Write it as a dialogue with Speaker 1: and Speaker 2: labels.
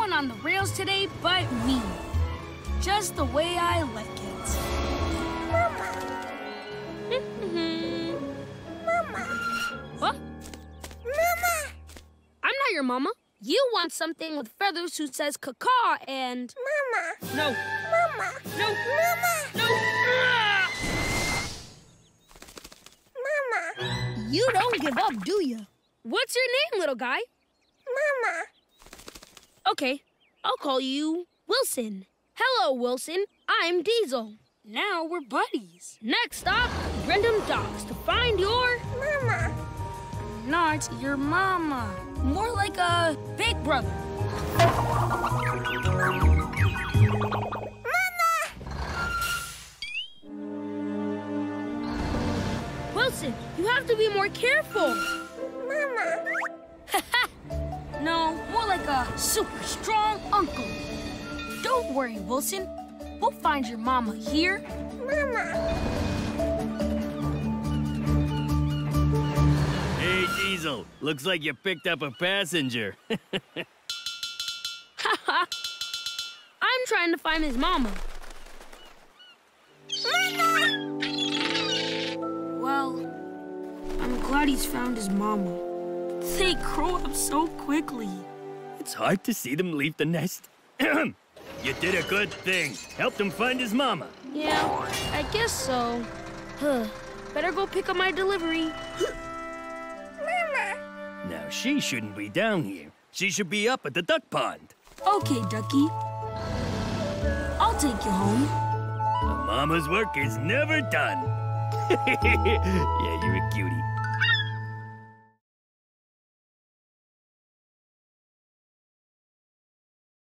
Speaker 1: one on the rails today but me. Just the way I like it.
Speaker 2: Mama. Mama.
Speaker 1: What?
Speaker 2: Mama.
Speaker 1: I'm not your mama. You want something with feathers who says caw and...
Speaker 2: Mama.
Speaker 1: No.
Speaker 2: Mama.
Speaker 1: No.
Speaker 2: Mama.
Speaker 1: No. Ah!
Speaker 2: Mama.
Speaker 3: You don't give up, do you?
Speaker 1: What's your name, little guy?
Speaker 2: Mama.
Speaker 1: Okay, I'll call you Wilson. Hello, Wilson. I'm Diesel. Now we're buddies. Next stop, random dogs to find your...
Speaker 2: Mama.
Speaker 1: Not your mama. More like a big brother.
Speaker 2: Mama.
Speaker 1: Wilson, you have to be more careful.
Speaker 2: Mama.
Speaker 1: No, more like a super strong uncle. Don't worry, Wilson. We'll find your mama here.
Speaker 2: Mama.
Speaker 4: Hey, Diesel. Looks like you picked up a passenger.
Speaker 1: I'm trying to find his mama.
Speaker 2: Mama.
Speaker 1: Well, I'm glad he's found his mama. They grow up so quickly.
Speaker 4: It's hard to see them leave the nest. You did a good thing. Helped him find his mama.
Speaker 1: Yeah, I guess so. Better go pick up my delivery.
Speaker 2: Mama.
Speaker 4: Now, she shouldn't be down here. She should be up at the duck pond.
Speaker 1: Okay, Ducky. I'll take you home.
Speaker 4: A mama's work is never done. Yeah, you're a cutie.